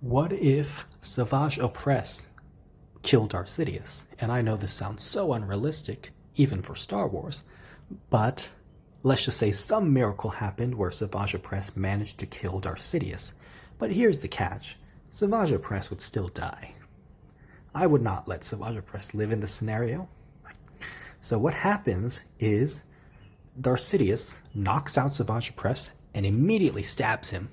What if Savage Oppress killed Darth Sidious? And I know this sounds so unrealistic, even for Star Wars, but let's just say some miracle happened where Savage Oppress managed to kill Darth Sidious. But here's the catch. Savage Oppress would still die. I would not let Savage Oppress live in this scenario. So what happens is Darth Sidious knocks out Savage Oppress and immediately stabs him.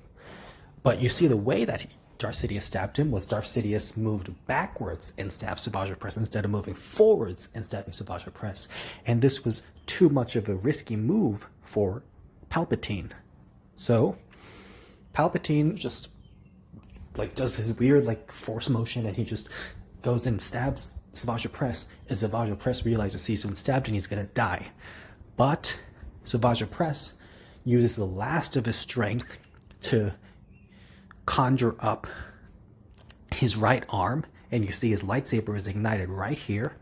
But you see the way that Darth Sidious stabbed him was Darth Sidious moved backwards and stabbed Savage Oppress instead of moving forwards and stabbing Savage Oppress. And this was too much of a risky move for Palpatine. So Palpatine just does his weird force motion, and he just goes and stabs Savage Oppress, and Savage Oppress realizes he's been stabbed and he's gonna die. But Savage Oppress uses the last of his strength to conjure up his right arm, and you see his lightsaber is ignited right here,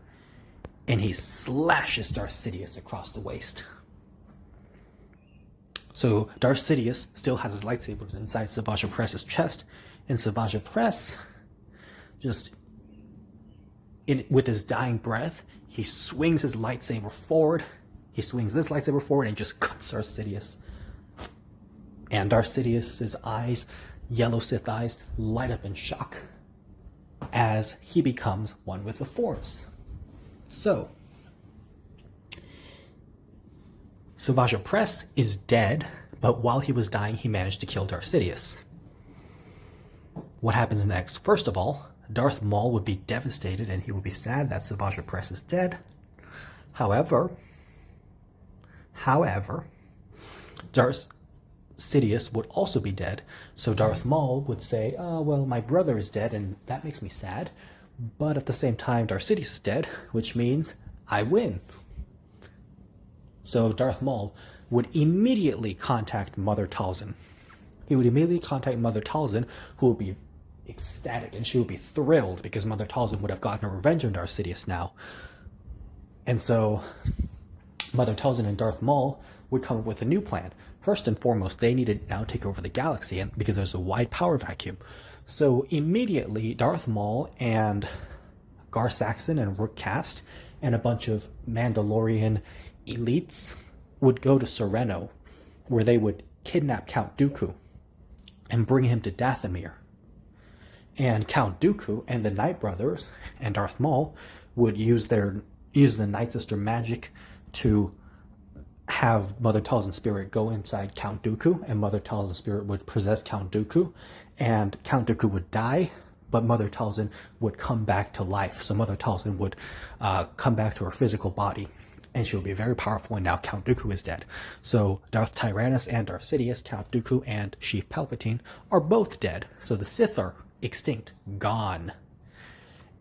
and he slashes Darth Sidious across the waist. So Darth Sidious still has his lightsabers inside Savage Oppress's chest, and Savage Oppress with his dying breath, he swings his lightsaber forward. He swings this lightsaber forward and just cuts Darth Sidious. And Darth Sidious's eyes, yellow Sith eyes, light up in shock as he becomes one with the Force. So, Savage Oppress is dead, but while he was dying, he managed to kill Darth Sidious. What happens next? First of all, Darth Maul would be devastated and he would be sad that Savage Oppress is dead. However, Darth Sidious would also be dead, so Darth Maul would say, oh, well, my brother is dead and that makes me sad, but at the same time Darth Sidious is dead, which means I win. So Darth Maul would immediately contact Mother Talzin. He would immediately contact Mother Talzin, who would be ecstatic, and she would be thrilled because Mother Talzin would have gotten her revenge on Darth Sidious now. And so Mother Talzin and Darth Maul would come up with a new plan. First and foremost, they need to now take over the galaxy, and because there's a wide power vacuum. So immediately, Darth Maul and Gar Saxon and Rook Kast and a bunch of Mandalorian elites would go to Sereno, where they would kidnap Count Dooku and bring him to Dathomir. And Count Dooku and the Night Brothers and Darth Maul would use the Night Sister magic to have Mother Talzin's spirit go inside Count Dooku, and Mother Talzin's spirit would possess Count Dooku, and Count Dooku would die, but Mother Talzin would come back to life. So Mother Talzin would come back to her physical body, and she would be very powerful, and now Count Dooku is dead. So Darth Tyrannus and Darth Sidious, Count Dooku and Sheev Palpatine are both dead. So the Sith are extinct, gone.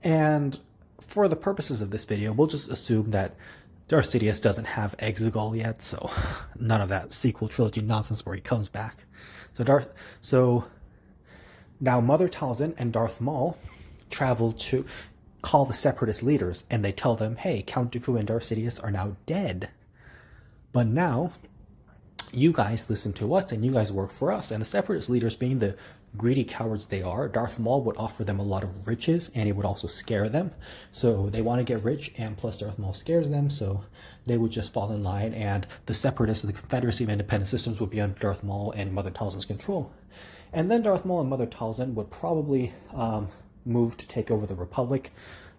And for the purposes of this video, we'll just assume that Darth Sidious doesn't have Exegol yet, so none of that sequel trilogy nonsense where he comes back. So now Mother Talzin and Darth Maul travel to call the Separatist leaders, and they tell them, hey, Count Dooku and Darth Sidious are now dead. But now, you guys listen to us, and you guys work for us. And the Separatist leaders, being the greedy cowards they are, Darth Maul would offer them a lot of riches, and he would also scare them. So they want to get rich, and plus Darth Maul scares them, so they would just fall in line, and the Separatists, the Confederacy of Independent Systems, would be under Darth Maul and Mother Talzin's control. And then Darth Maul and Mother Talzin would probably move to take over the Republic.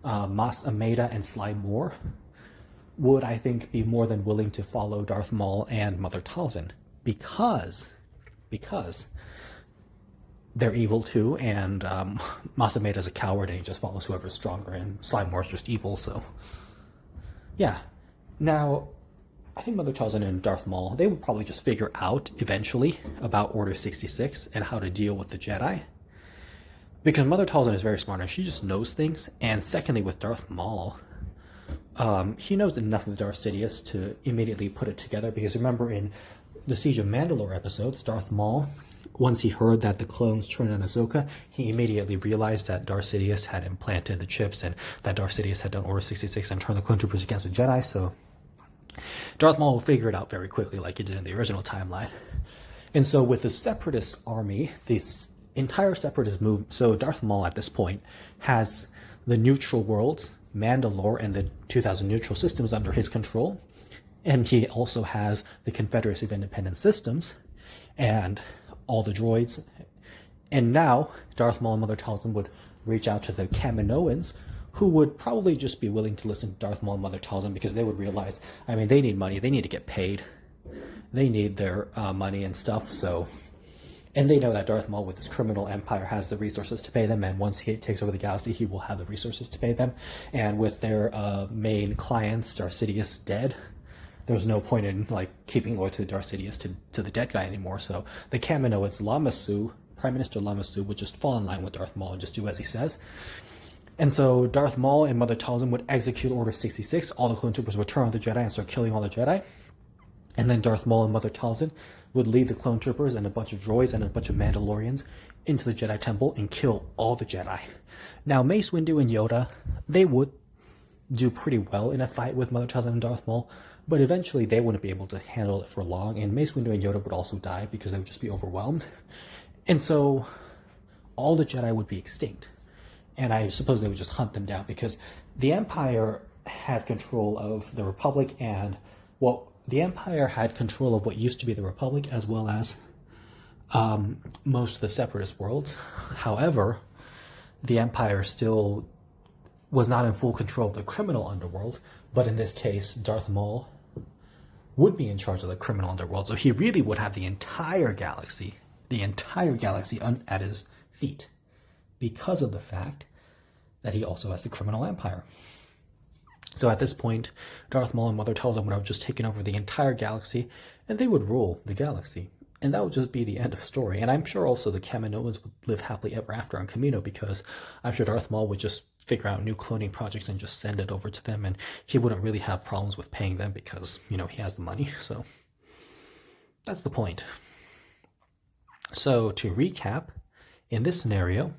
Mas Ameda and Sly Moore would, I think, be more than willing to follow Darth Maul and Mother Talzin because they're evil too, and Mas Ameda's a coward and he just follows whoever's stronger, and Sly Moore's just evil, so yeah. Now, I think Mother Talzin and Darth Maul, they would probably just figure out eventually about Order 66 and how to deal with the Jedi. Because Mother Talzin is very smart and she just knows things. And secondly, with Darth Maul, he knows enough of Darth Sidious to immediately put it together. Because remember in the Siege of Mandalore episodes, Darth Maul, once he heard that the clones turned on Ahsoka, he immediately realized that Darth Sidious had implanted the chips and that Darth Sidious had done Order 66 and turned the clone troopers against the Jedi. So Darth Maul will figure it out very quickly like he did in the original timeline. And so with the Separatist army, entire separatist move. So Darth Maul at this point has the neutral worlds, Mandalore, and the 2000 neutral systems under his control. And he also has the Confederacy of Independent Systems and all the droids. And now Darth Maul and Mother Talzin would reach out to the Kaminoans, who would probably just be willing to listen to Darth Maul and Mother Talzin because they would realize, I mean, they need money. They need to get paid. They need their money and stuff. So, and they know that Darth Maul, with his criminal empire, has the resources to pay them. And once he takes over the galaxy, he will have the resources to pay them. And with their main clients, Darth Sidious, dead, there's no point in like keeping loyal to Darth Sidious to the dead guy anymore. So the Kaminoans, Lamasu, Prime Minister Lamasu, would just fall in line with Darth Maul and just do as he says. And so Darth Maul and Mother Talzin would execute Order 66. All the clone troopers would turn on the Jedi and start killing all the Jedi. And then Darth Maul and Mother Talzin would lead the clone troopers and a bunch of droids and a bunch of Mandalorians into the Jedi Temple and kill all the Jedi. Now, Mace Windu and Yoda, they would do pretty well in a fight with Mother Talzin and Darth Maul, but eventually they wouldn't be able to handle it for long, and Mace Windu and Yoda would also die because they would just be overwhelmed. And so all the Jedi would be extinct. And I suppose they would just hunt them down because the Empire had control of the Republic, and the Empire had control of what used to be the Republic as well as most of the Separatist worlds. However, the Empire still was not in full control of the criminal underworld, but in this case, Darth Maul would be in charge of the criminal underworld, so he really would have the entire galaxy at his feet because of the fact that he also has the criminal empire. So at this point, Darth Maul and Mother Talzin would have just taken over the entire galaxy, and they would rule the galaxy. And that would just be the end of story. And I'm sure also the Kaminoans would live happily ever after on Kamino, because I'm sure Darth Maul would just figure out new cloning projects and just send it over to them, and he wouldn't really have problems with paying them because, you know, he has the money. So that's the point. So to recap, in this scenario,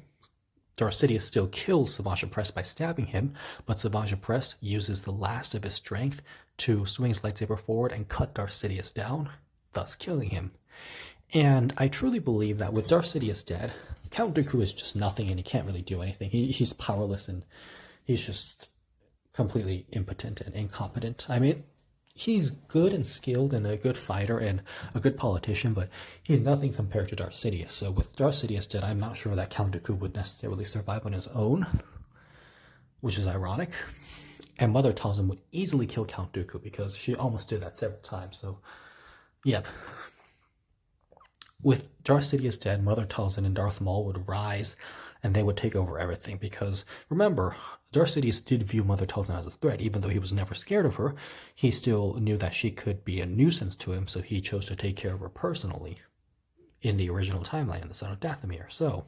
Darth Sidious still kills Savage Oppress by stabbing him, but Savage Oppress uses the last of his strength to swing his lightsaber forward and cut Darth Sidious down, thus killing him. And I truly believe that with Darth Sidious dead, Count Dooku is just nothing and he can't really do anything. He's powerless and he's just completely impotent and incompetent. I mean, he's good and skilled and a good fighter and a good politician, but he's nothing compared to Darth Sidious. So with Darth Sidious dead, I'm not sure that Count Dooku would necessarily survive on his own, which is ironic. And Mother Talzin would easily kill Count Dooku because she almost did that several times. So, yep. With Darth Sidious dead, Mother Talzin and Darth Maul would rise and they would take over everything because, remember, Darth Sidious did view Mother Talzin as a threat. Even though he was never scared of her, he still knew that she could be a nuisance to him, so he chose to take care of her personally in the original timeline, in the Son of Dathomir. So,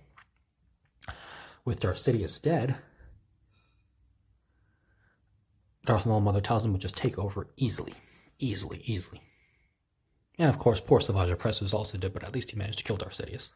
with Darth Sidious dead, Darth Maul and Mother Talzin would just take over easily. And of course, poor Savage Oppress was also dead, but at least he managed to kill Darth Sidious.